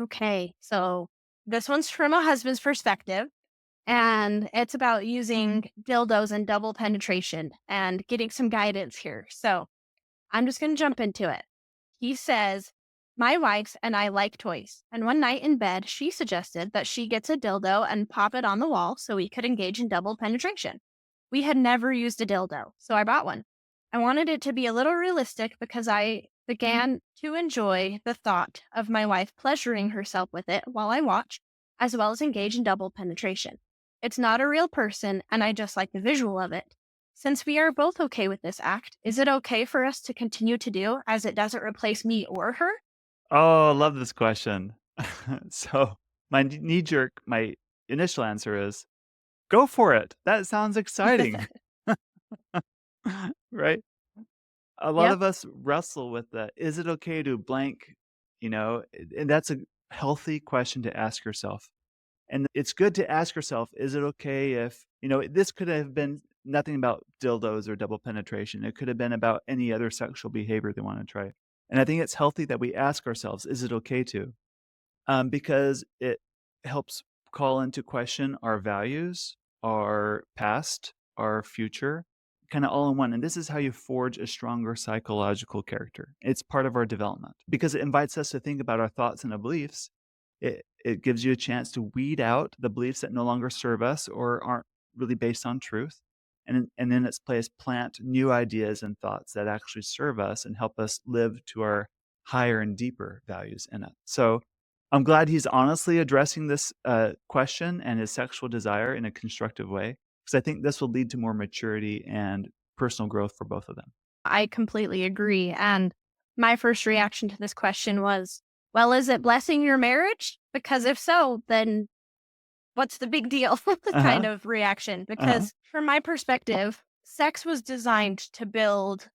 Okay, so this one's from a husband's perspective, and it's about using dildos and double penetration and getting some guidance here. So I'm just going to jump into it. He says, my wife and I like toys, and one night in bed, she suggested that she gets a dildo and pop it on the wall so we could engage in double penetration. We had never used a dildo, so I bought one. I wanted it to be a little realistic because I began to enjoy the thought of my wife pleasuring herself with it while I watch, as well as engage in double penetration. It's not a real person, and I just like the visual of it. Since we are both okay with this act, is it okay for us to continue to do as it doesn't replace me or her? Oh, I love this question. So knee jerk, my initial answer is go for it. That sounds exciting, right? A lot Yep. of us wrestle with the is it okay to blank, and that's a healthy question to ask yourself. And it's good to ask yourself, is it okay if, this could have been nothing about dildos or double penetration. It could have been about any other sexual behavior they want to try. And I think it's healthy that we ask ourselves, is it okay to? Because it helps call into question our values, our past, our future, kind of all in one. And this is how you forge a stronger psychological character. It's part of our development because it invites us to think about our thoughts and our beliefs. It gives you a chance to weed out the beliefs that no longer serve us or aren't really based on truth. And in its place, plant new ideas and thoughts that actually serve us and help us live to our higher and deeper values in it. So I'm glad he's honestly addressing this question and his sexual desire in a constructive way, because I think this will lead to more maturity and personal growth for both of them. I completely agree. And my first reaction to this question was, well, is it blessing your marriage? Because if so, then what's the big deal? Uh Kind huh. of reaction. Uh huh. Because from my perspective, sex was designed to build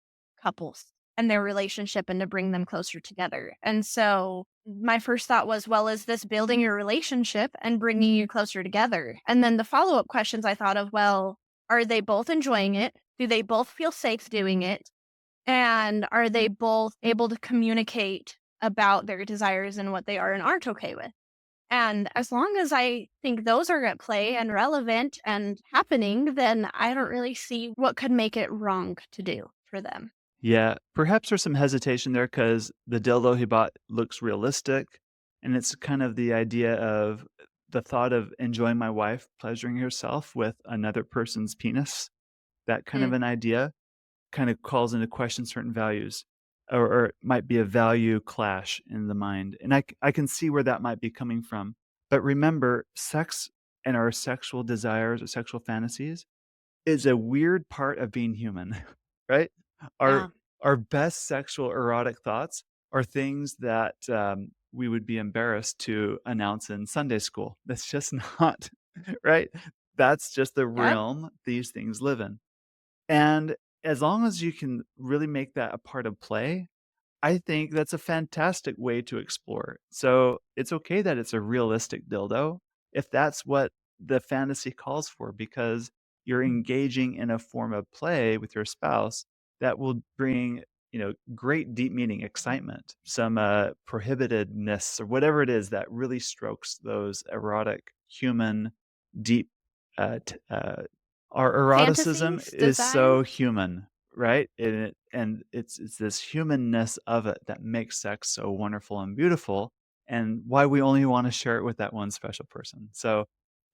couples and their relationship and to bring them closer together. And so my first thought was, well, is this building your relationship and bringing you closer together? And then the follow up questions I thought of, well, are they both enjoying it? Do they both feel safe doing it? And are they both able to communicate about their desires and what they are and aren't okay with? And as long as I think those are at play and relevant and happening, then I don't really see what could make it wrong to do for them. Yeah, perhaps there's some hesitation there because the dildo he bought looks realistic, and it's kind of the idea of the thought of enjoying my wife pleasuring herself with another person's penis. That kind of Mm, an idea kind of calls into question certain values, or it might be a value clash in the mind, and I can see where that might be coming from. But remember, sex and our sexual desires or sexual fantasies is a weird part of being human, right? Our yeah. our best sexual erotic thoughts are things that, we would be embarrassed to announce in Sunday school. That's just not right? That's just the Yep. realm these things live in. And as long as you can really make that a part of play, I think that's a fantastic way to explore. So, it's okay that it's a realistic dildo if that's what the fantasy calls for, because you're engaging in a form of play with your spouse that will bring, great deep meaning, excitement, some, prohibitedness or whatever it is that really strokes those erotic, human, deep, t our eroticism Fantasies, is so desires. human, right? And it's this humanness of it that makes sex so wonderful and beautiful, and why we only wanna share it with that one special person. So,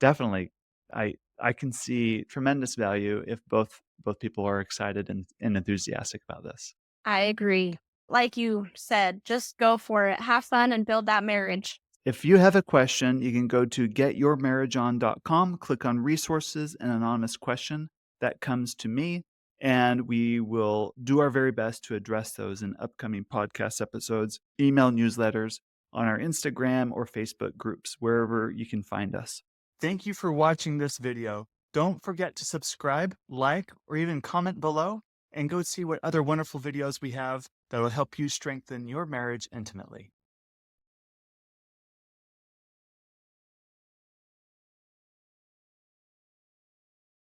definitely, I can see tremendous value if both people are excited and enthusiastic about this. I agree. Like you said, just go for it. Have fun and build that marriage. If you have a question, you can go to getyourmarriageon.com, click on resources and anonymous question. That comes to me, and we will do our very best to address those in upcoming podcast episodes, email newsletters, on our Instagram or Facebook groups, wherever you can find us. Thank you for watching this video. Don't forget to subscribe, like, or even comment below, and go see what other wonderful videos we have that will help you strengthen your marriage intimately.